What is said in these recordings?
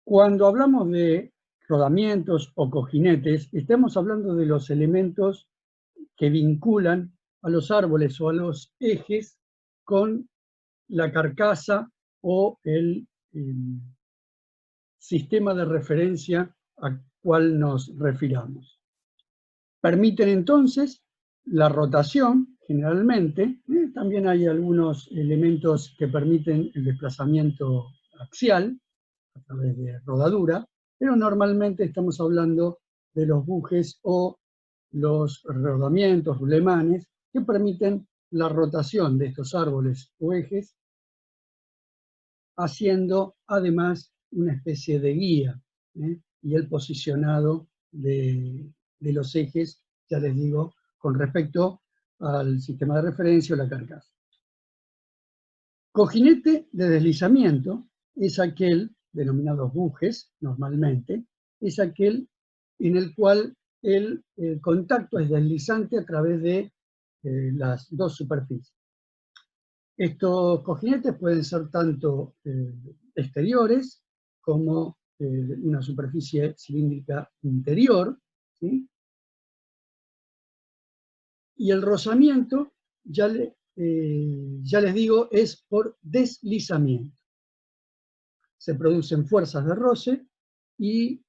Cuando hablamos de rodamientos o cojinetes, estamos hablando de los elementos que vinculan a los árboles o a los ejes con la carcasa o el sistema de referencia al cual nos refiramos. Permiten entonces la rotación, generalmente. También hay algunos elementos que permiten el desplazamiento axial a través de rodadura, pero normalmente estamos hablando de los bujes o los rodamientos, rulemanes, que permiten la rotación de estos árboles o ejes, haciendo además una especie de guía, y el posicionado de los ejes, ya les digo, con respecto al sistema de referencia o la carcasa. Cojinete de deslizamiento es aquel, denominado bujes normalmente, es aquel en el cual el contacto es deslizante a través de las dos superficies. Estos cojinetes pueden ser tanto exteriores como una superficie cilíndrica interior, ¿sí? Y el rozamiento, ya les digo, es por deslizamiento. Se producen fuerzas de roce y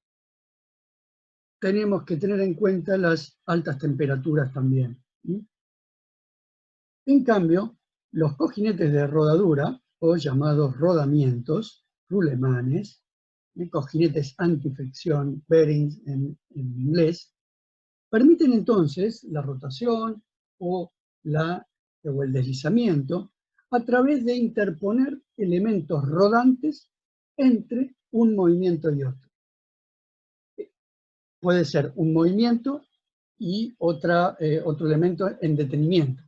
tenemos que tener en cuenta las altas temperaturas también, ¿sí? En cambio, los cojinetes de rodadura, o llamados rodamientos, rulemanes, cojinetes antifricción, bearings en inglés, permiten entonces la rotación o el deslizamiento a través de interponer elementos rodantes entre un movimiento y otro. Puede ser un movimiento y otro elemento en detenimiento,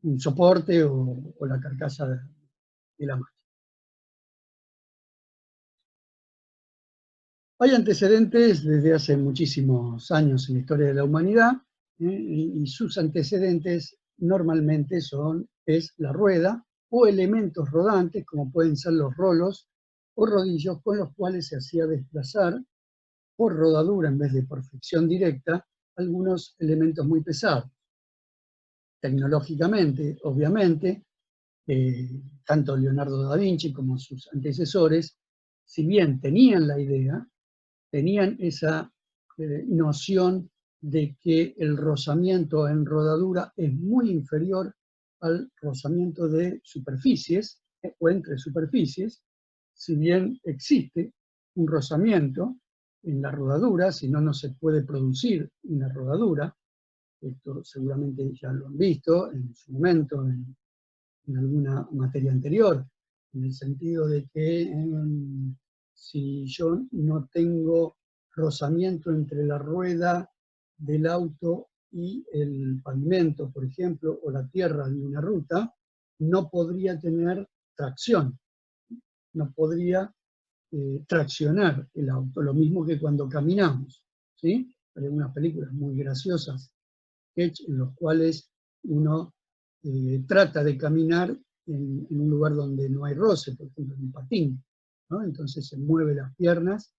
un soporte o la carcasa de la máquina. Hay antecedentes desde hace muchísimos años en la historia de la humanidad, y sus antecedentes normalmente es la rueda o elementos rodantes, como pueden ser los rolos o rodillos, con los cuales se hacía desplazar por rodadura en vez de por fricción directa algunos elementos muy pesados. Tecnológicamente, obviamente, tanto Leonardo da Vinci como sus antecesores, si bien tenían la idea, tenían esa noción de que el rozamiento en rodadura es muy inferior al rozamiento de superficies o entre superficies. Si bien existe un rozamiento en la rodadura, si no, no se puede producir una rodadura. Esto seguramente ya lo han visto en su momento en alguna materia anterior, en el sentido de que si yo no tengo rozamiento entre la rueda del auto y el pavimento, por ejemplo, o la tierra de una ruta, no podría tener tracción, no podría traccionar el auto, lo mismo que cuando caminamos, ¿sí? Hay unas películas muy graciosas en los cuales uno trata de caminar en un lugar donde no hay roce, por ejemplo, en un patín, ¿no? Entonces se mueve las piernas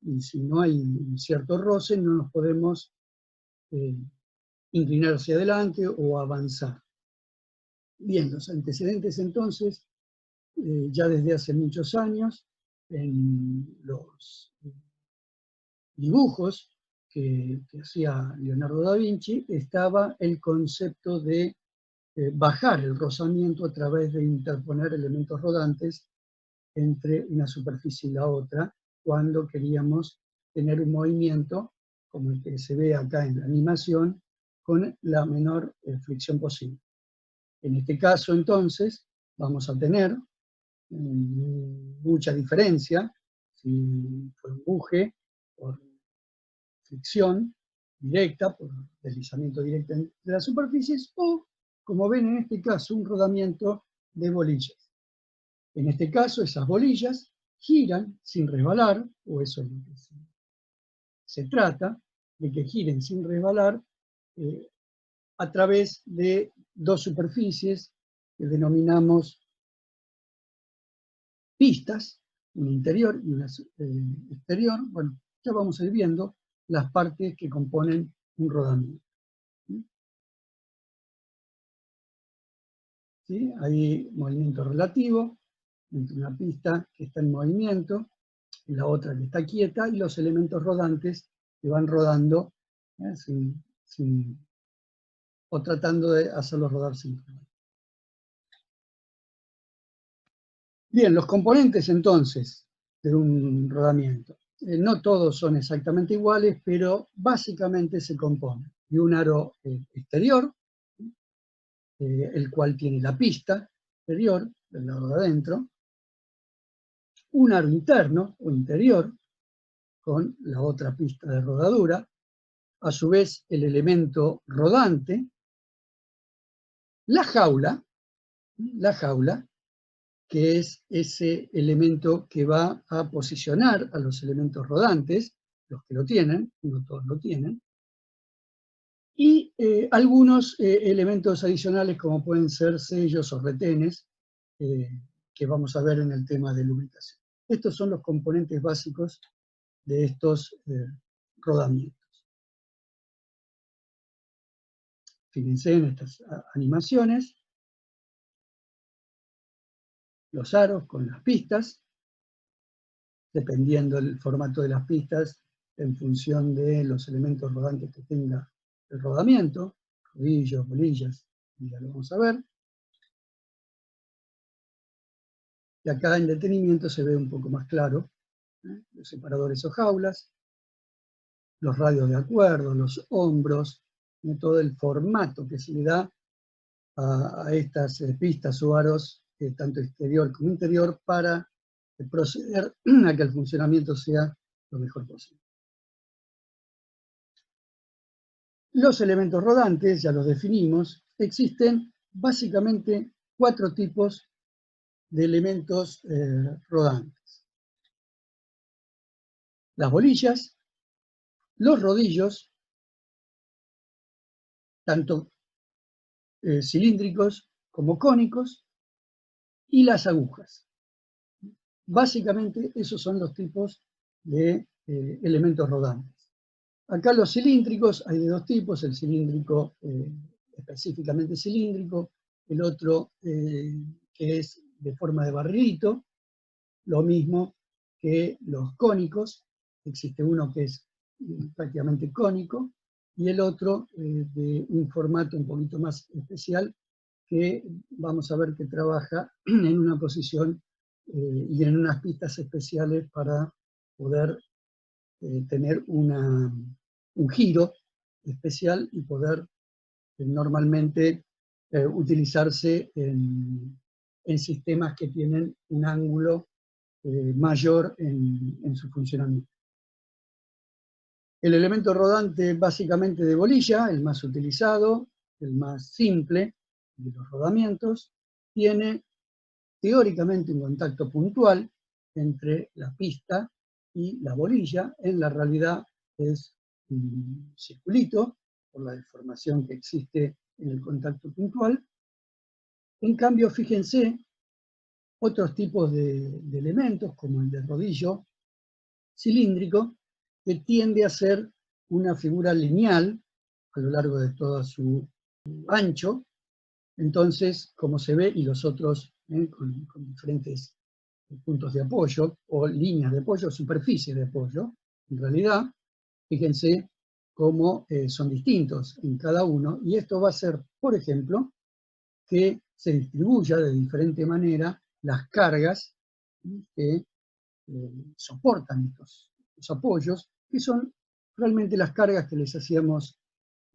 y si no hay un cierto roce no nos podemos inclinar hacia adelante o avanzar. Bien, los antecedentes entonces, ya desde hace muchos años, en los dibujos que hacía Leonardo da Vinci, estaba el concepto de bajar el rozamiento a través de interponer elementos rodantes entre una superficie y la otra, cuando queríamos tener un movimiento, como el que se ve acá en la animación, con la menor fricción posible. En este caso, entonces, vamos a tener mucha diferencia, si fue un buje por fricción directa, por deslizamiento directo de las superficies, o, como ven en este caso, un rodamiento de bolillas. En este caso, esas bolillas giran sin resbalar, o eso es lo que se trata, de que giren sin resbalar a través de dos superficies que denominamos pistas, una interior y una exterior. Bueno, ya vamos a ir viendo las partes que componen un rodamiento. ¿Sí? Hay movimiento relativo entre una pista que está en movimiento y la otra que está quieta, y los elementos rodantes que van rodando o tratando de hacerlos rodar sin problema. Bien, los componentes entonces de un rodamiento. No todos son exactamente iguales, pero básicamente se componen de un aro exterior, el cual tiene la pista exterior del lado de adentro, un aro interno o interior con la otra pista de rodadura, a su vez el elemento rodante, la jaula, que es ese elemento que va a posicionar a los elementos rodantes, los que lo tienen, no todos lo tienen, y algunos elementos adicionales como pueden ser sellos o retenes, que vamos a ver en el tema de lubricación. Estos son los componentes básicos de estos rodamientos. Fíjense en estas animaciones, los aros con las pistas, dependiendo del formato de las pistas, en función de los elementos rodantes que tenga el rodamiento, rodillos, bolillas, ya lo vamos a ver. Y acá en detenimiento se ve un poco más claro, los separadores o jaulas, los radios de acuerdo, los hombros, todo el formato que se le da a estas pistas o aros, tanto exterior como interior, para proceder a que el funcionamiento sea lo mejor posible. Los elementos rodantes, ya los definimos, existen básicamente 4 tipos de elementos rodantes. Las bolillas, los rodillos, tanto cilíndricos como cónicos, y las agujas. Básicamente esos son los tipos de elementos rodantes. Acá los cilíndricos hay de 2 tipos, el cilíndrico específicamente cilíndrico, el otro que es de forma de barrilito, lo mismo que los cónicos, existe uno que es prácticamente cónico, y el otro de un formato un poquito más especial, que vamos a ver que trabaja en una posición y en unas pistas especiales para poder tener un giro especial y poder normalmente utilizarse en sistemas que tienen un ángulo mayor en su funcionamiento. El elemento rodante básicamente de bolilla, el más utilizado, el más simple de los rodamientos, tiene teóricamente un contacto puntual entre la pista y la bolilla. En la realidad es un circulito, por la deformación que existe en el contacto puntual. En cambio, fíjense, otros tipos de elementos, como el de rodillo cilíndrico, que tiende a ser una figura lineal a lo largo de todo su ancho. Entonces, como se ve, y los otros con diferentes puntos de apoyo, o líneas de apoyo, superficies de apoyo, en realidad, fíjense cómo son distintos en cada uno, y esto va a hacer, por ejemplo, que se distribuya de diferente manera las cargas que soportan estos apoyos, que son realmente las cargas que les hacíamos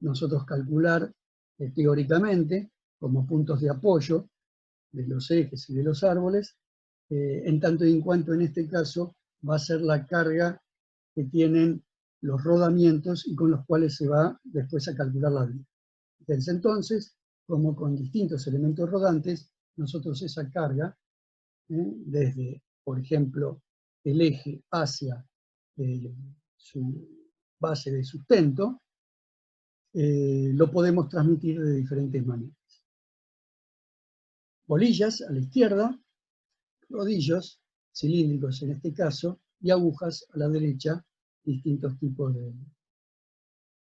nosotros calcular teóricamente como puntos de apoyo de los ejes y de los árboles, en tanto y en cuanto en este caso va a ser la carga que tienen los rodamientos y con los cuales se va después a calcular la vida. Desde entonces, como con distintos elementos rodantes, nosotros esa carga, desde, por ejemplo, el eje hacia su base de sustento, lo podemos transmitir de diferentes maneras. Bolillas a la izquierda, rodillos cilíndricos en este caso, y agujas a la derecha, distintos tipos de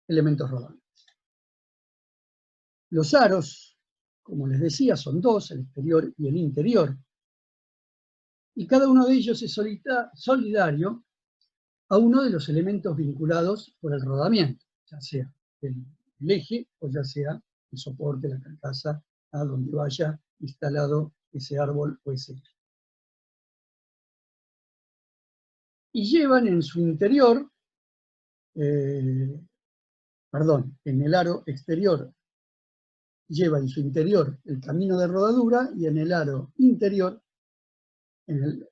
elementos rodantes. Los aros, como les decía, son dos, el exterior y el interior, y cada uno de ellos es solidario a uno de los elementos vinculados por el rodamiento, ya sea el eje o ya sea el soporte, la carcasa, a donde vaya instalado ese árbol o ese eje. Y llevan en su interior, en el aro exterior, lleva en su interior el camino de rodadura y en el aro interior, en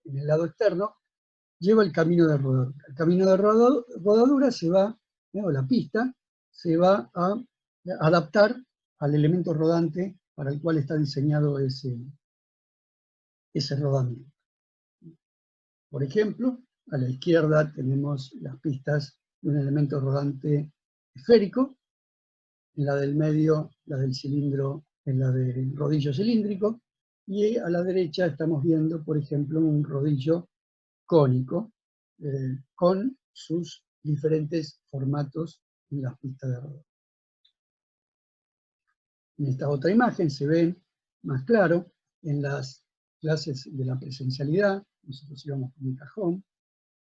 el lado externo, lleva el camino de rodadura. El camino de rodadura se va, o la pista, se va a adaptar al elemento rodante para el cual está diseñado ese rodamiento. Por ejemplo, a la izquierda tenemos las pistas de un elemento rodante esférico, en la del medio, la del cilindro, en la del rodillo cilíndrico, y a la derecha estamos viendo, por ejemplo, un rodillo cónico, con sus diferentes formatos en las pistas de rodadura. En esta otra imagen se ven más claro en las clases de la presencialidad. Nosotros íbamos con un cajón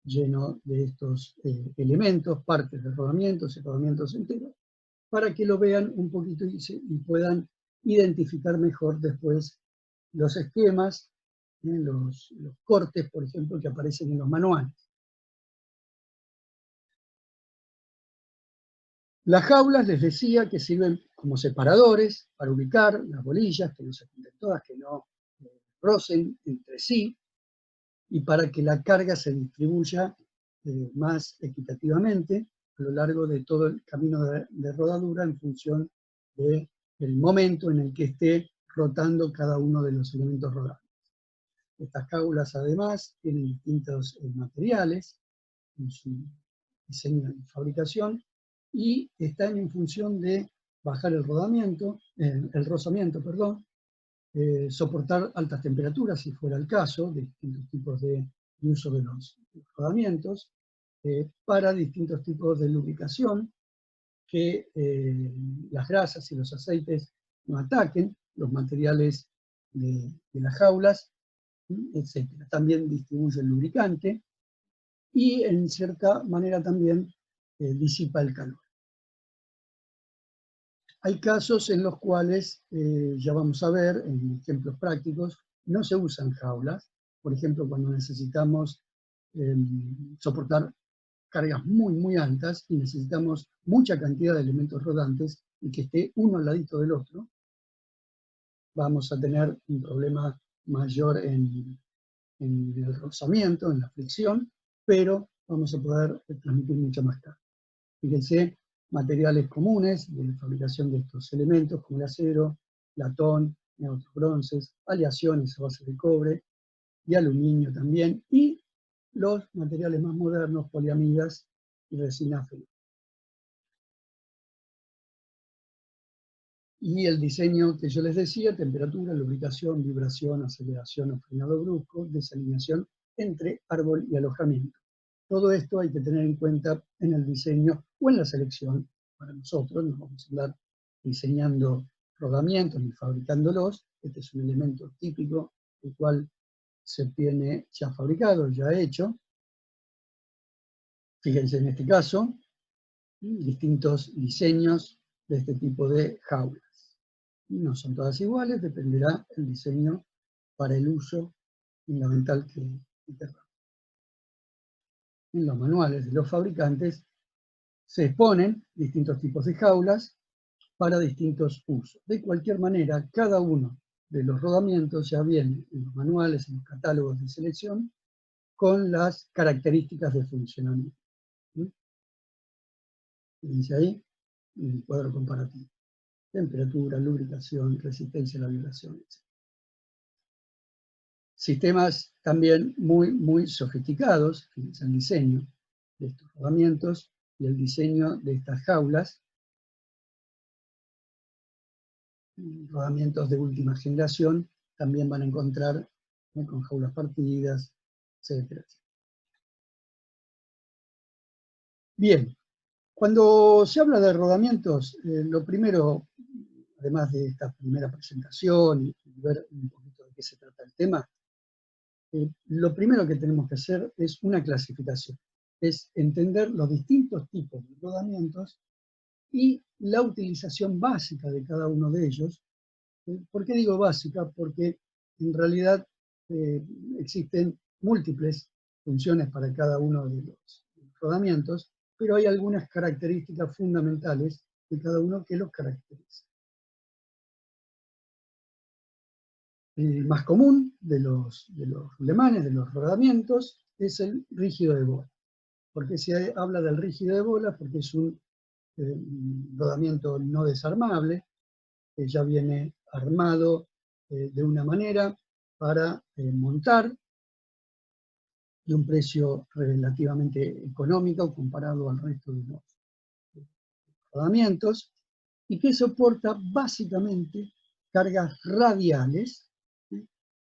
lleno de estos elementos, partes de rodamientos y rodamientos enteros, para que lo vean un poquito y puedan identificar mejor después los esquemas, los cortes, por ejemplo, que aparecen en los manuales. Las jaulas, les decía, que sirven como separadores para ubicar las bolillas, que no se junten todas, que no rocen entre sí, y para que la carga se distribuya más equitativamente a lo largo de todo el camino de rodadura en función del momento en el que esté rotando cada uno de los elementos rodantes. Estas jaulas además tienen distintos materiales en su diseño y fabricación, y están en función de bajar el rozamiento, soportar altas temperaturas, si fuera el caso, de distintos tipos de uso de los rodamientos, para distintos tipos de lubricación, que las grasas y los aceites no ataquen los materiales de las jaulas, etc. También distribuye el lubricante y en cierta manera también disipa el calor. Hay casos en los cuales, ya vamos a ver en ejemplos prácticos, no se usan jaulas. Por ejemplo, cuando necesitamos soportar cargas muy, muy altas y necesitamos mucha cantidad de elementos rodantes y que esté uno al ladito del otro, vamos a tener un problema mayor en el rozamiento, en la fricción, pero vamos a poder transmitir mucha más carga. Fíjense, materiales comunes de la fabricación de estos elementos, como el acero, latón, otros bronces, aleaciones a base de cobre y aluminio también, y los materiales más modernos, poliamidas y resina fenólica. Y el diseño que yo les decía: temperatura, lubricación, vibración, aceleración o frenado brusco, desalineación entre árbol y alojamiento. Todo esto hay que tener en cuenta en el diseño o en la selección. Para nosotros nos vamos a andar diseñando rodamientos y fabricándolos. Este es un elemento típico, el cual se obtiene ya fabricado, ya hecho. Fíjense en este caso, distintos diseños de este tipo de jaulas. No son todas iguales, dependerá el diseño para el uso fundamental que queramos. En los manuales de los fabricantes se exponen distintos tipos de jaulas para distintos usos. De cualquier manera, cada uno de los rodamientos ya viene en los manuales, en los catálogos de selección, con las características de funcionamiento. Fíjense ahí, en el cuadro comparativo. Temperatura, lubricación, resistencia a la vibración, etc. Sistemas también muy, muy sofisticados, fíjense el diseño de estos rodamientos y el diseño de estas jaulas, rodamientos de última generación. También van a encontrar con jaulas partidas, etcétera. Bien, cuando se habla de rodamientos, lo primero, además de esta primera presentación y ver un poquito de qué se trata el tema, lo primero que tenemos que hacer es una clasificación, es entender los distintos tipos de rodamientos y la utilización básica de cada uno de ellos. ¿Por qué digo básica? Porque en realidad existen múltiples funciones para cada uno de los rodamientos, pero hay algunas características fundamentales de cada uno que los caracterizan. El más común de los rulemanes, de los rodamientos, es el rígido de bola. ¿Por qué se habla del rígido de bola? Porque es un rodamiento no desarmable, que ya viene armado de una manera para montar, de un precio relativamente económico comparado al resto de los rodamientos, y que soporta básicamente cargas radiales, ¿sí?,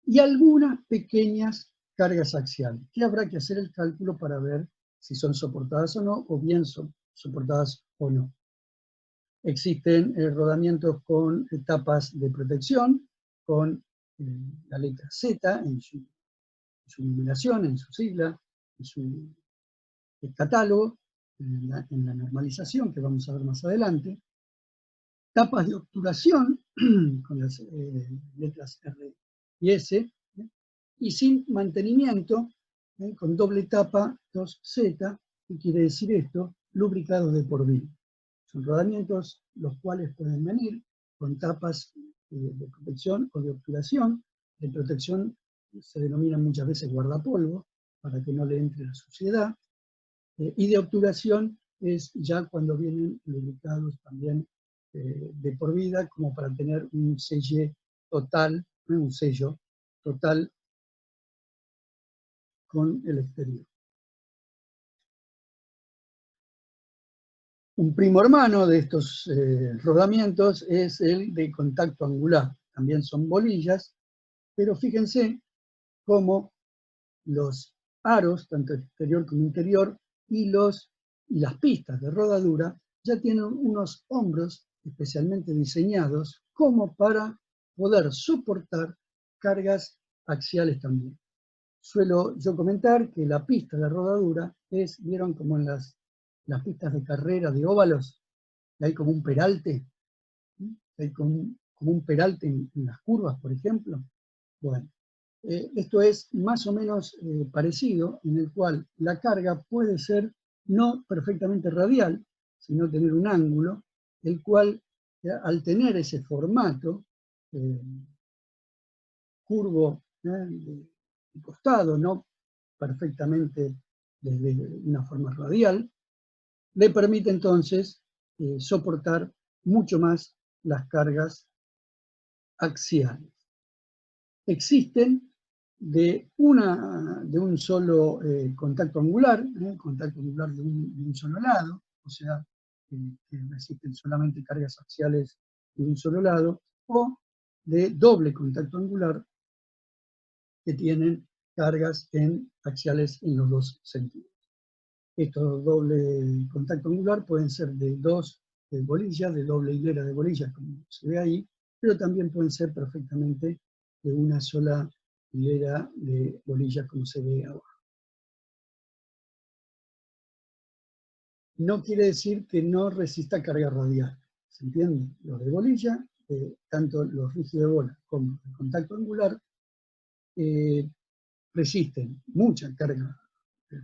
y algunas pequeñas cargas axiales, que habrá que hacer el cálculo para ver si son soportadas o no, o bien son soportadas o no. Existen rodamientos con tapas de protección, con la letra Z en su numeración, en su sigla, en su catálogo, en la normalización, que vamos a ver más adelante. Tapas de obturación, con las letras R y S, y sin mantenimiento, con doble tapa 2Z, ¿qué quiere decir esto? Lubricados de por vida. Son rodamientos los cuales pueden venir con tapas de protección o de obturación. De protección se denominan muchas veces guardapolvo, para que no le entre la suciedad. Y de obturación es ya cuando vienen lubricados también de por vida, como para tener un sello total, un sello total con el exterior. Un primo hermano de estos rodamientos es el de contacto angular. También son bolillas, pero fíjense cómo los aros, tanto exterior como interior, y las pistas de rodadura ya tienen unos hombros especialmente diseñados como para poder soportar cargas axiales también. Suelo yo comentar que la pista de rodadura es, vieron como en las pistas de carrera de óvalos, que hay como un peralte, ¿sí?, hay como un peralte en las curvas, por ejemplo. Bueno, esto es más o menos parecido, en el cual la carga puede ser no perfectamente radial, sino tener un ángulo, el cual, al tener ese formato curvo de costado, no perfectamente desde una forma radial, le permite entonces soportar mucho más las cargas axiales. Existen de un solo contacto angular de un solo lado, o sea, que resisten solamente cargas axiales de un solo lado, o de doble contacto angular, que tienen cargas axiales en los dos sentidos. Estos doble contacto angular pueden ser de dos bolillas, de doble hilera de bolillas, como se ve ahí, pero también pueden ser perfectamente de una sola hilera de bolillas, como se ve abajo. No quiere decir que no resista carga radial, ¿se entiende? Los de bolilla, tanto los rígidos de bola como el contacto angular, resisten mucha carga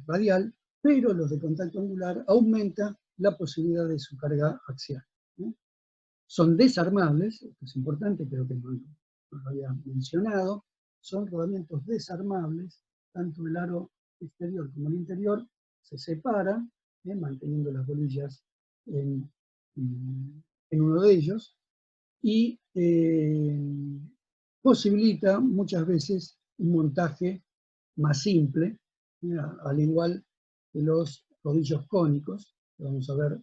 radial, pero los de contacto angular aumenta la posibilidad de su carga axial, ¿no? Son desarmables, esto es importante, creo que no lo había mencionado, son rodamientos desarmables, tanto el aro exterior como el interior se separan, manteniendo las bolillas en uno de ellos, y posibilita muchas veces un montaje más simple, al igual que los rodillos cónicos, que vamos a ver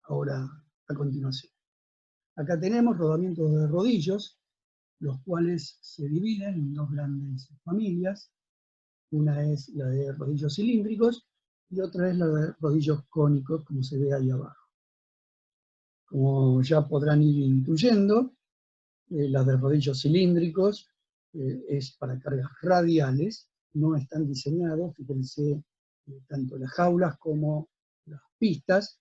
ahora a continuación. Acá tenemos rodamientos de rodillos, los cuales se dividen en dos grandes familias. Una es la de rodillos cilíndricos y otra es la de rodillos cónicos, como se ve ahí abajo. Como ya podrán ir intuyendo, la de rodillos cilíndricos es para cargas radiales, no están diseñados, fíjense, tanto las jaulas como las pistas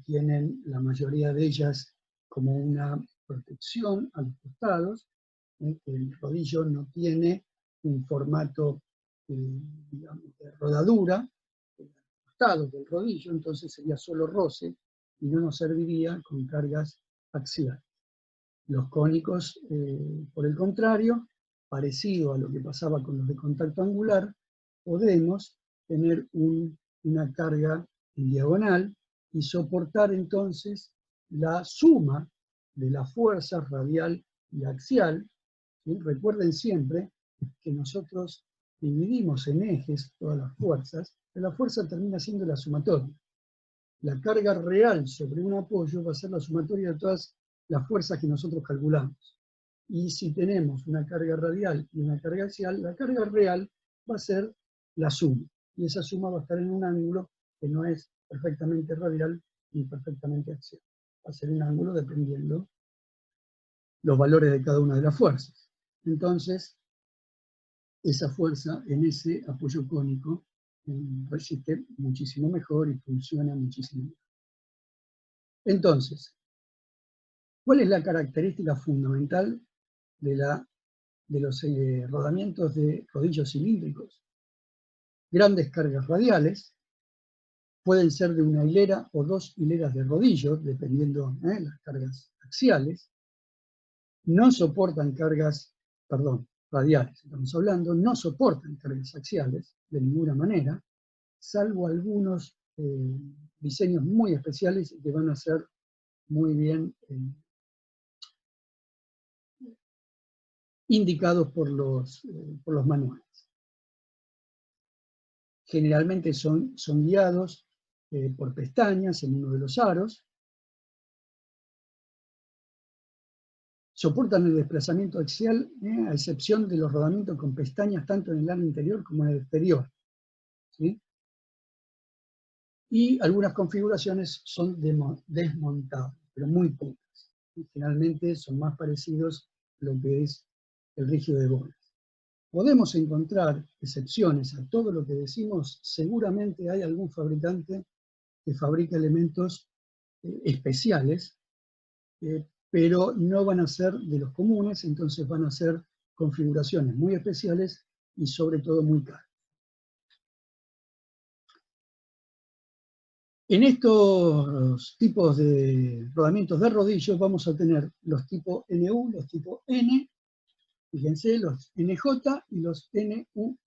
tienen la mayoría de ellas como una protección a los costados. El rodillo no tiene un formato, digamos, de rodadura, el costado del rodillo, entonces sería solo roce y no nos serviría con cargas axiales. Los cónicos, por el contrario, parecido a lo que pasaba con los de contacto angular, podemos tener una carga en diagonal y soportar entonces la suma de la fuerza radial y axial. ¿Sí? Recuerden siempre que nosotros dividimos en ejes todas las fuerzas, pero la fuerza termina siendo la sumatoria. La carga real sobre un apoyo va a ser la sumatoria de todas las fuerzas que nosotros calculamos. Y si tenemos una carga radial y una carga axial, la carga real va a ser la suma. Y esa suma va a estar en un ángulo que no es perfectamente radial ni perfectamente axial. Va a ser un ángulo dependiendo los valores de cada una de las fuerzas. Entonces, esa fuerza en ese apoyo cónico resiste muchísimo mejor y funciona muchísimo mejor. Entonces, ¿cuál es la característica fundamental de los rodamientos de rodillos cilíndricos? Grandes cargas radiales, pueden ser de una hilera o dos hileras de rodillos, dependiendo de las cargas axiales. No soportan cargas, radiales, estamos hablando, no soportan cargas axiales de ninguna manera, salvo algunos diseños muy especiales que van a ser muy bien indicados por los manuales. Generalmente son guiados por pestañas en uno de los aros. Soportan el desplazamiento axial, a excepción de los rodamientos con pestañas tanto en el aro interior como en el exterior. ¿Sí? Y algunas configuraciones son desmontables, pero muy pocas. Y finalmente son más parecidos a lo que es el rígido de bolas. Podemos encontrar excepciones a todo lo que decimos. Seguramente hay algún fabricante que fabrica elementos especiales, pero no van a ser de los comunes, entonces van a ser configuraciones muy especiales y sobre todo muy caras. En estos tipos de rodamientos de rodillos vamos a tener los tipos NU, los tipos N, fíjense, los NJ y los NUP.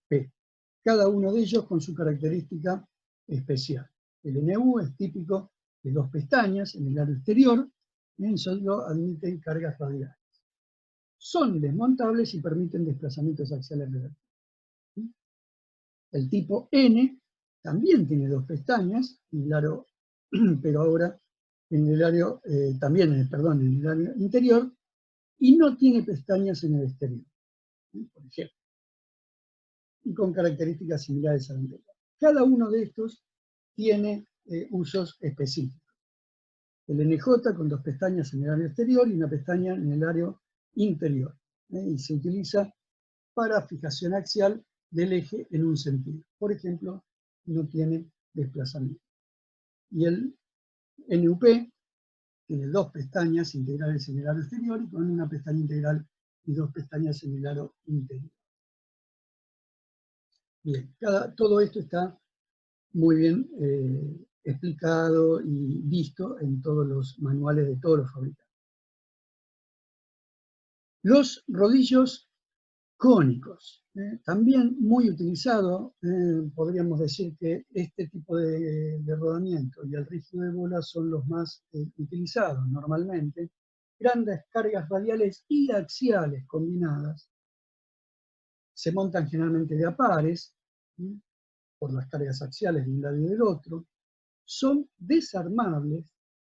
Cada uno de ellos con su característica especial. El NU es típico de dos pestañas en el aro exterior, y solo admiten cargas radiales. Son desmontables y permiten desplazamientos axiales relativos. El tipo N también tiene dos pestañas en el aro, pero ahora en el aro, también en el aro interior, y no tiene pestañas en el exterior, por ejemplo, y con características similares al anterior. Cada uno de estos tiene usos específicos. El NJ con dos pestañas en el aro exterior y una pestaña en el aro interior. Y se utiliza para fijación axial del eje en un sentido. Por ejemplo, no tiene desplazamiento. Y el NUP tiene dos pestañas integrales en el aro exterior y con una pestaña integral y dos pestañas en el aro interior. Bien, todo esto está muy bien explicado y visto en todos los manuales de todos los fabricantes. Los rodillos cónicos, también muy utilizado, podríamos decir que este tipo de rodamiento y el rígido de bola son los más utilizados normalmente. Grandes cargas radiales y axiales combinadas. Se montan generalmente de a pares, por las cargas axiales de un lado y del otro. Son desarmables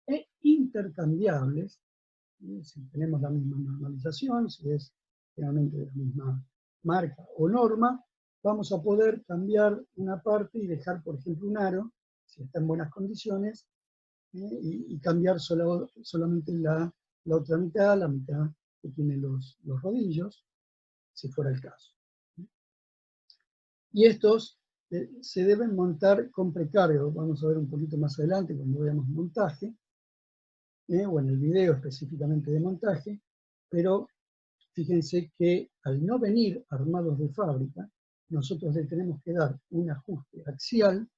e intercambiables Si tenemos la misma normalización, si es realmente de la misma marca o norma, vamos a poder cambiar una parte y dejar, por ejemplo, un aro, si está en buenas condiciones, y cambiar solamente la otra mitad, la mitad que tiene los rodillos, si fuera el caso. Y estos se deben montar con precargo. Vamos a ver un poquito más adelante cuando veamos montaje, o en el video específicamente de montaje, pero fíjense que al no venir armados de fábrica, nosotros le tenemos que dar un ajuste axial,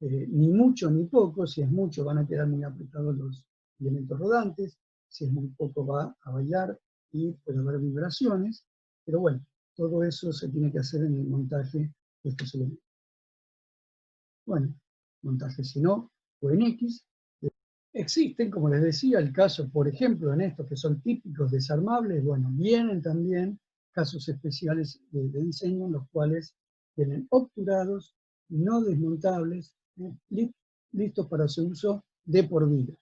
ni mucho ni poco. Si es mucho van a quedar muy apretados los elementos rodantes, si es muy poco va a bailar y puede haber vibraciones, pero bueno, todo eso se tiene que hacer en el montaje de estos elementos. Bueno, montaje si no, o en X. Existen, como les decía, el caso, por ejemplo, en estos que son típicos desarmables, bueno, vienen también casos especiales de diseño en los cuales vienen obturados, no desmontables, listos para su uso de por vida.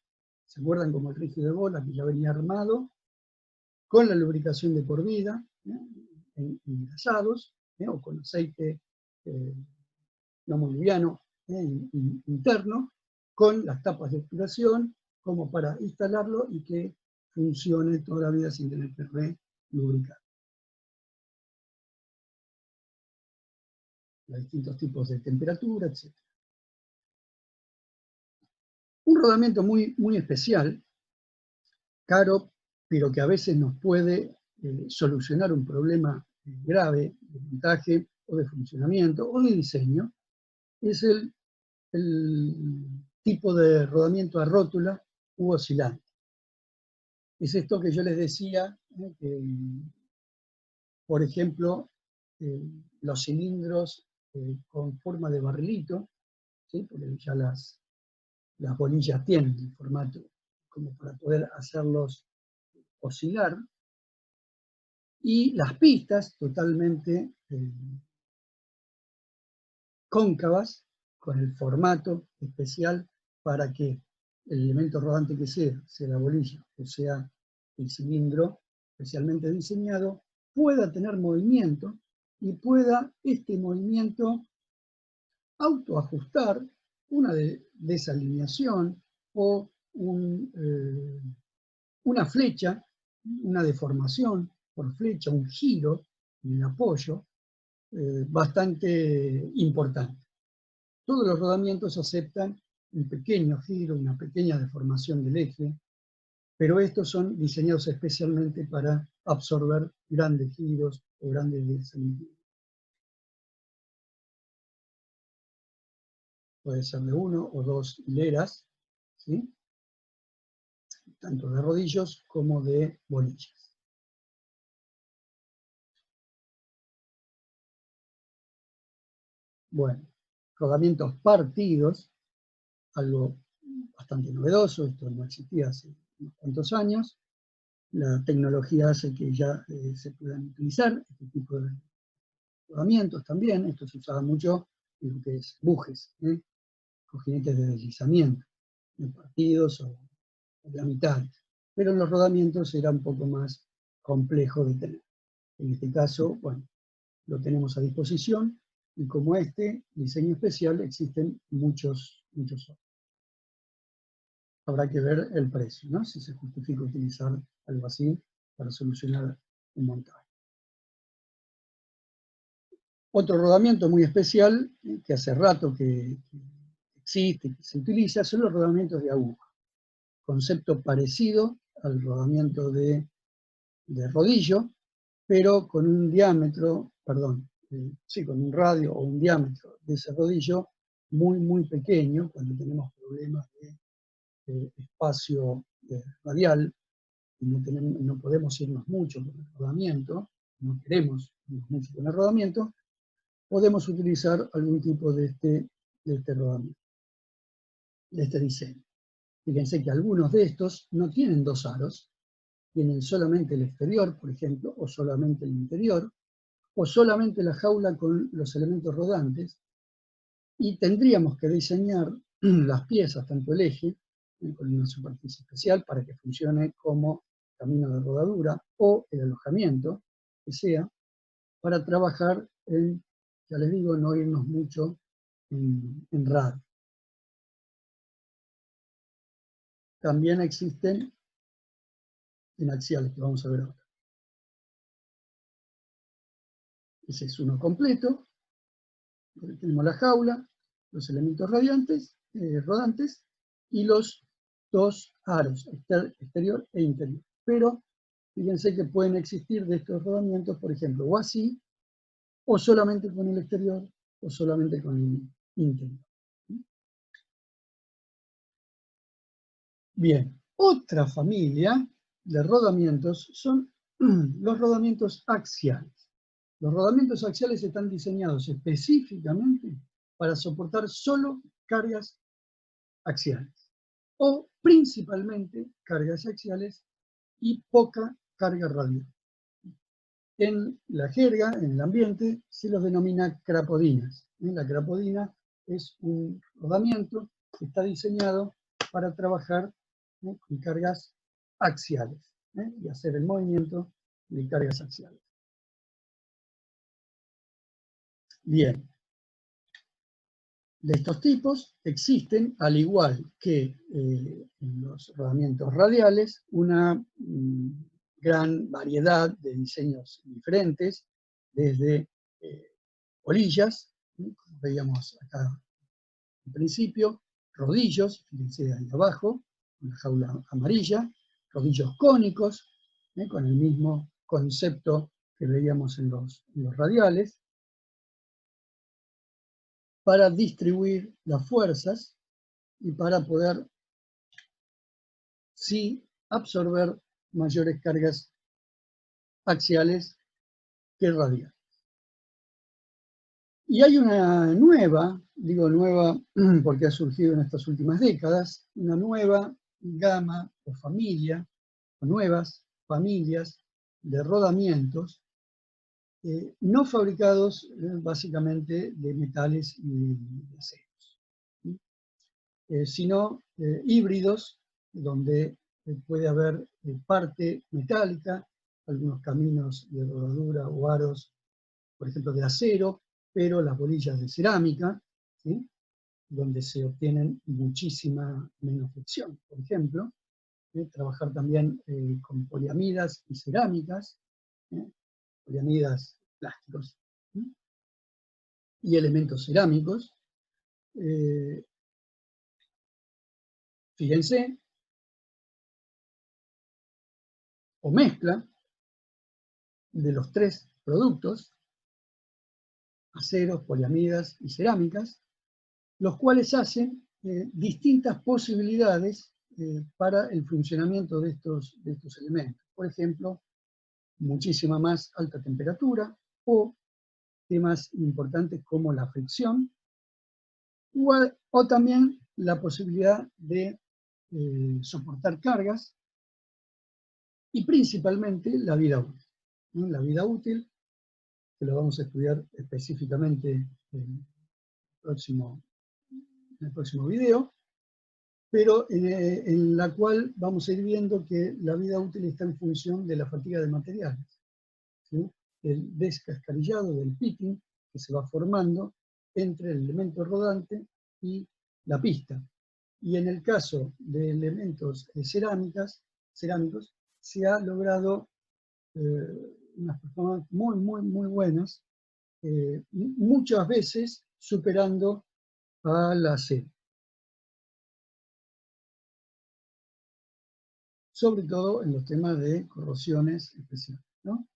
¿Se acuerdan como el rígido de bola que ya venía armado con la lubricación de por vida, engrasados, o con aceite no muy liviano interno, con las tapas de obturación, como para instalarlo y que funcione toda la vida sin tener que relubricar. Los distintos tipos de temperatura, etc. Un rodamiento muy, muy especial, caro, pero que a veces nos puede solucionar un problema grave de montaje o de funcionamiento o de diseño, es el tipo de rodamiento a rótula u oscilante. Es esto que yo les decía, que, por ejemplo, los cilindros con forma de barrilito, ¿sí? Porque ya las bolillas tienen el formato como para poder hacerlos oscilar, y las pistas totalmente cóncavas, con el formato especial para que el elemento rodante que sea la bolilla o sea el cilindro especialmente diseñado, pueda tener movimiento y pueda este movimiento autoajustar una desalineación o una flecha, una deformación por flecha, un giro en el apoyo bastante importante. Todos los rodamientos aceptan un pequeño giro, una pequeña deformación del eje, pero estos son diseñados especialmente para absorber grandes giros o grandes desalineaciones. Puede ser de 1 o 2 hileras, ¿sí? Tanto de rodillos como de bolillas. Bueno, rodamientos partidos, algo bastante novedoso, esto no existía hace unos cuantos años. La tecnología hace que ya se puedan utilizar este tipo de rodamientos también. Esto se usaba mucho en lo que es bujes, cojinetes de deslizamiento, de partidos o de la mitad. Pero en los rodamientos era un poco más complejo de tener. En este caso, bueno, lo tenemos a disposición, y como este diseño especial existen muchos otros. Habrá que ver el precio, ¿no? Si se justifica utilizar algo así para solucionar un montaje. Otro rodamiento muy especial, que hace rato que existe, que se utiliza, son los rodamientos de aguja. Concepto parecido al rodamiento de rodillo, pero con un diámetro, perdón, sí, con un radio o un diámetro de ese rodillo muy, muy pequeño, cuando tenemos problemas de espacio radial, y no podemos irnos mucho con el rodamiento, no queremos irnos mucho con el rodamiento, podemos utilizar algún tipo de este rodamiento, de este diseño. Fíjense que algunos de estos no tienen dos aros, tienen solamente el exterior, por ejemplo, o solamente el interior, o solamente la jaula con los elementos rodantes, y tendríamos que diseñar las piezas, tanto el eje, con una superficie especial para que funcione como camino de rodadura o el alojamiento, que sea, para trabajar en, ya les digo, no irnos mucho en radio. También existen en axiales, que vamos a ver ahora. Ese es uno completo. Tenemos la jaula, los elementos rodantes y los dos aros, exterior e interior. Pero fíjense que pueden existir de estos rodamientos, por ejemplo, o así, o solamente con el exterior, o solamente con el interior. Bien, otra familia de rodamientos son los rodamientos axiales. Los rodamientos axiales están diseñados específicamente para soportar solo cargas axiales, o principalmente cargas axiales y poca carga radial. En la jerga, en el ambiente, se los denomina crapodinas. La crapodina es un rodamiento que está diseñado para trabajar con cargas axiales y hacer el movimiento de cargas axiales. Bien. De estos tipos existen, al igual que en los rodamientos radiales, una gran variedad de diseños diferentes, desde polillas, como veíamos acá al principio, rodillos, fíjense ahí abajo, una jaula amarilla, rodillos cónicos, con el mismo concepto que veíamos en los radiales, para distribuir las fuerzas y para poder, sí, absorber mayores cargas axiales que radiales. Y hay una nueva, digo nueva porque ha surgido en estas últimas décadas, una nueva gama o familia, o nuevas familias de rodamientos no fabricados básicamente de metales y de aceros, sino híbridos, donde puede haber parte metálica, algunos caminos de rodadura o aros, por ejemplo, de acero, pero las bolillas de cerámica, ¿sí?, donde se obtienen muchísima menos fricción. Por ejemplo, trabajar también con poliamidas y cerámicas, poliamidas plásticos, y elementos cerámicos. Fíjense, o mezcla de los tres productos, aceros, poliamidas y cerámicas, los cuales hacen distintas posibilidades para el funcionamiento de estos elementos. Por ejemplo, muchísima más alta temperatura, o temas importantes como la fricción, o también la posibilidad de soportar cargas, y principalmente la vida útil, ¿no? La vida útil, que lo vamos a estudiar específicamente en el próximo video, pero en la cual vamos a ir viendo que la vida útil está en función de la fatiga de materiales, ¿sí?, el descascarillado del pitting que se va formando entre el elemento rodante y la pista. Y en el caso de elementos cerámicos, se ha logrado unas performances muy buenas, muchas veces superando a la acero. Sobre todo en los temas de corrosiones especiales, ¿no?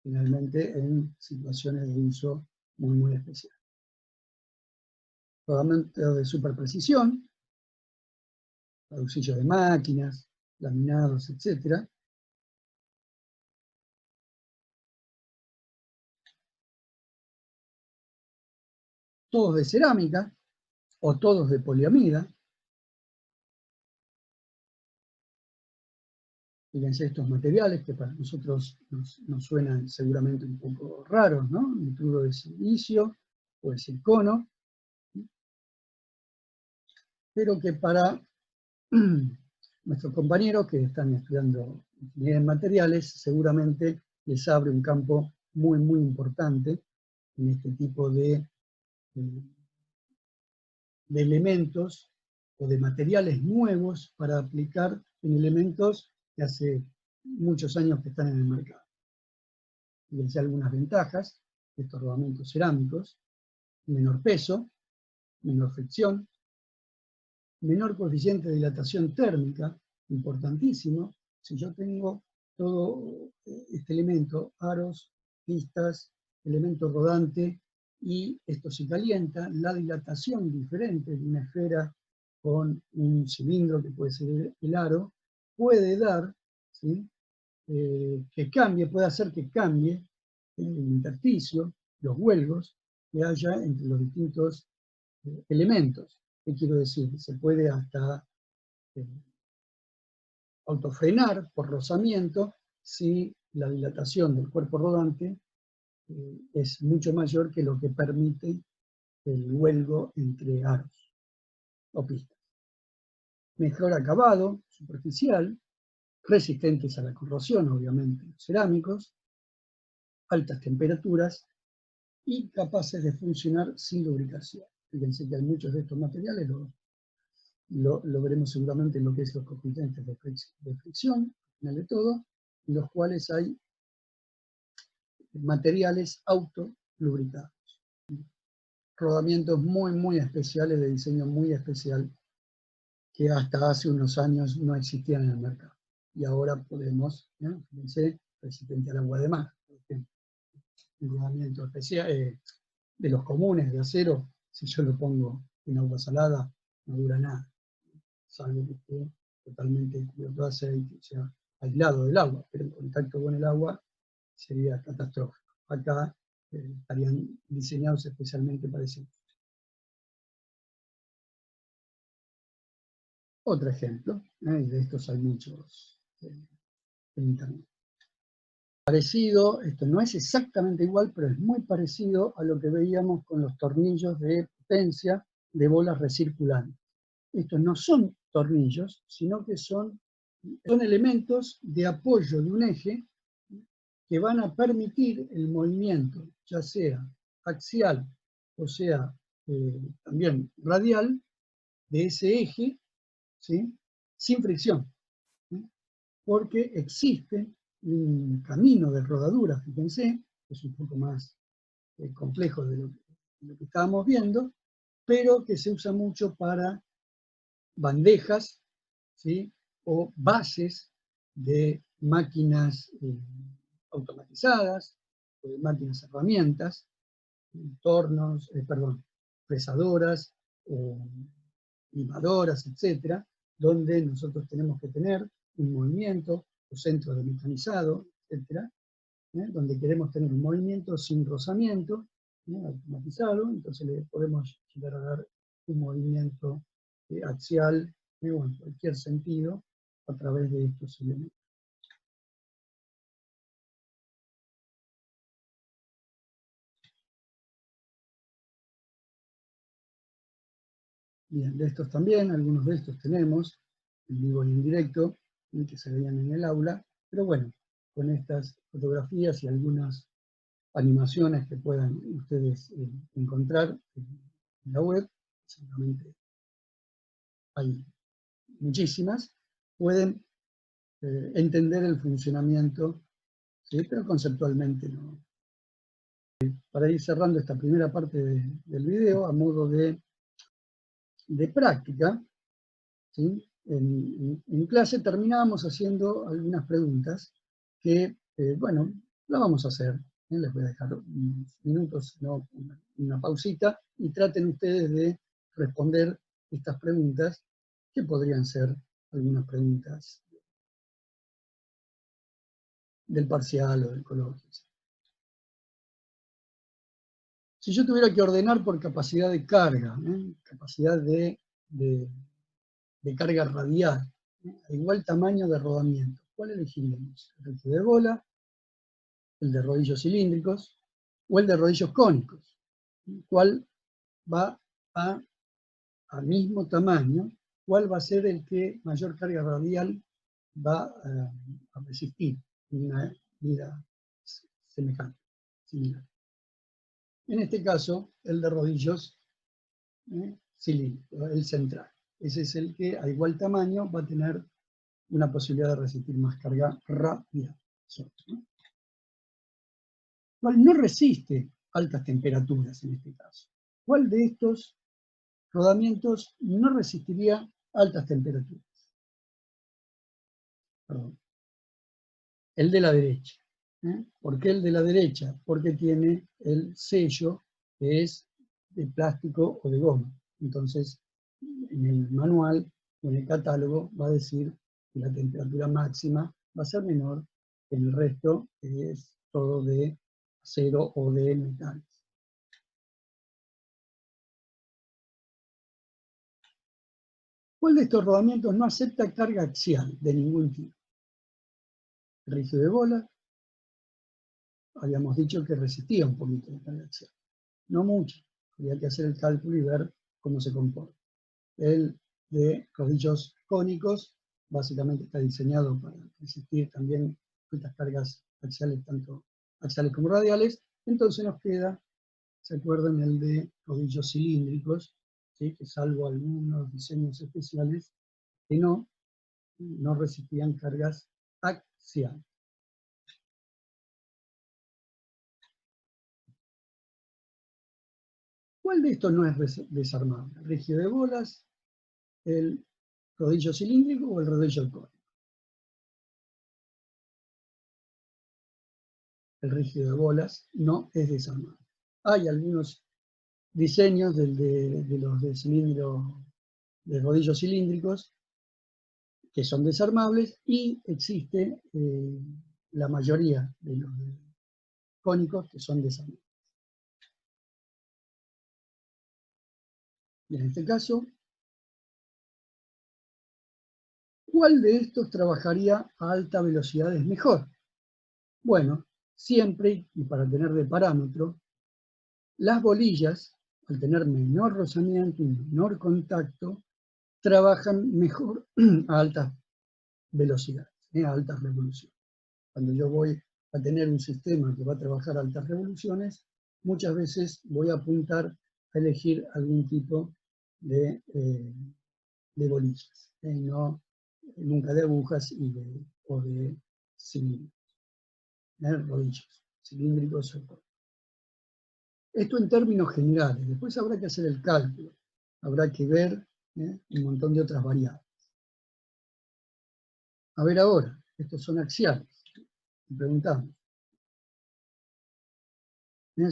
Finalmente en situaciones de uso muy especial. Rodamientos de superprecisión, reducillos de máquinas, laminados, etc. Todos de cerámica o todos de poliamida. Fíjense estos materiales que para nosotros nos suenan seguramente un poco raros, ¿no? El nitruro de silicio o el circono, pero que para nuestros compañeros que están estudiando ingeniería en materiales, seguramente les abre un campo muy, muy importante en este tipo de elementos o de materiales nuevos para aplicar en elementos que hace muchos años que están en el mercado. Fíjense algunas ventajas de estos rodamientos cerámicos: menor peso, menor fricción, menor coeficiente de dilatación térmica, importantísimo. Si yo tengo todo este elemento, aros, pistas, elemento rodante, y esto se calienta, la dilatación diferente de una esfera con un cilindro que puede ser el aro, puede dar, ¿sí?, que cambie, puede hacer que cambie el intersticio, los huelgos que haya entre los distintos elementos. ¿Qué quiero decir? Se puede hasta autofrenar por rozamiento si la dilatación del cuerpo rodante es mucho mayor que lo que permite el huelgo entre aros o pistas. Mejor acabado superficial, resistentes a la corrosión, obviamente, los cerámicos, altas temperaturas y capaces de funcionar sin lubricación. Fíjense que hay muchos de estos materiales, lo veremos seguramente en lo que es los coeficientes de fricción, al final de todo, en los cuales hay materiales autolubricados. Rodamientos muy, muy especiales, de diseño muy especial, que hasta hace unos años no existían en el mercado. Y ahora podemos, fíjense, resistente al agua de mar, por ejemplo. Un rodamiento especial, de los comunes de acero, si yo lo pongo en agua salada, no dura nada, salvo que esté totalmente cubierto de aceite, o sea, aislado del agua, pero en contacto con el agua sería catastrófico. Acá estarían diseñados especialmente para ese uso. Otro ejemplo, y de estos hay muchos en internet. Parecido, esto no es exactamente igual, pero es muy parecido a lo que veíamos con los tornillos de potencia de bolas recirculantes. Estos no son tornillos, sino que son elementos de apoyo de un eje que van a permitir el movimiento, ya sea axial o sea también radial, de ese eje, ¿sí?, sin fricción, ¿sí?, porque existe un camino de rodadura, fíjense, que es un poco más complejo de lo que estábamos viendo, pero que se usa mucho para bandejas, ¿sí?, o bases de máquinas automatizadas, o de máquinas herramientas, tornos, fresadoras, limadoras, etcétera, donde nosotros tenemos que tener un movimiento, o centros de mecanizado, etcétera, donde queremos tener un movimiento sin rozamiento, automatizado, entonces le podemos llegar a dar un movimiento axial, o en cualquier sentido, a través de estos elementos. Bien, de estos también, algunos de estos tenemos, en vivo y en directo, que se veían en el aula, pero bueno, con estas fotografías y algunas animaciones que puedan ustedes encontrar en la web, seguramente hay muchísimas, pueden entender el funcionamiento, ¿sí?, pero conceptualmente no. Para ir cerrando esta primera parte del video, a modo de práctica, ¿sí?, en clase terminábamos haciendo algunas preguntas que, bueno, las vamos a hacer. Les voy a dejar unos minutos, no, una pausita, y traten ustedes de responder estas preguntas, que podrían ser algunas preguntas del parcial o del coloquio. Si yo tuviera que ordenar por capacidad de carga, capacidad de carga radial, a igual tamaño de rodamiento, ¿cuál elegiríamos? ¿El eje de bola, el de rodillos cilíndricos o el de rodillos cónicos? ¿Cuál va al mismo tamaño? ¿Cuál va a ser el que mayor carga radial va a resistir una vida semejante, similar. En este caso, el de rodillos cilíndrico, el central. Ese es el que a igual tamaño va a tener una posibilidad de resistir más carga radial. ¿No? ¿Cuál no resiste altas temperaturas en este caso? ¿Cuál de estos rodamientos no resistiría altas temperaturas? Perdón. El de la derecha. ¿Por qué el de la derecha? Porque tiene el sello que es de plástico o de goma. Entonces, en el manual o en el catálogo va a decir que la temperatura máxima va a ser menor que en el resto, que es todo de acero o de metales. ¿Cuál de estos rodamientos no acepta carga axial de ningún tipo? El rígido de bola, habíamos dicho que resistía un poquito de carga axial. No mucho, habría que hacer el cálculo y ver cómo se comporta. El de rodillos cónicos, básicamente está diseñado para resistir también estas cargas axiales, tanto axiales como radiales. Entonces nos queda, ¿se acuerdan? El de rodillos cilíndricos, ¿sí? Que salvo algunos diseños especiales, que no resistían cargas axiales. ¿Cuál de estos no es desarmable? ¿El rígido de bolas, el rodillo cilíndrico o el rodillo cónico? El rígido de bolas no es desarmable. Hay algunos diseños de los de cilindro, de rodillos cilíndricos, que son desarmables, y existe la mayoría de los cónicos que son desarmables. Y en este caso, ¿cuál de estos trabajaría a alta velocidad es mejor? Bueno, siempre, y para tener de parámetro, las bolillas, al tener menor rozamiento y menor contacto, trabajan mejor a altas velocidades, a altas revoluciones. Cuando yo voy a tener un sistema que va a trabajar a altas revoluciones, muchas veces voy a apuntar a elegir algún tipo de bolillas, no nunca de agujas o de cilindros, rodillos, cilíndricos o cónicos. Esto en términos generales. Después habrá que hacer el cálculo, habrá que ver un montón de otras variables. A ver ahora, estos son axiales. Y preguntamos.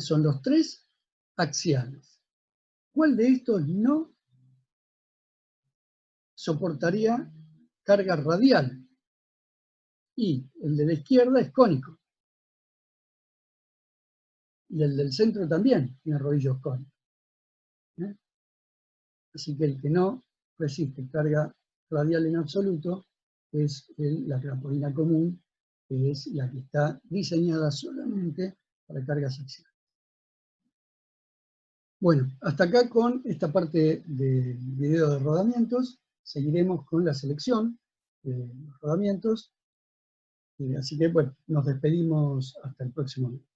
Son los tres axiales. ¿Cuál de estos no soportaría carga radial? Y el de la izquierda es cónico. Y el del centro también tiene rodillos cónicos. Así que el que no resiste carga radial en absoluto es la crapolina común, que es la que está diseñada solamente para cargas axiales. Bueno, hasta acá con esta parte del video de rodamientos. Seguiremos con la selección de los rodamientos. Así que, bueno, nos despedimos hasta el próximo video.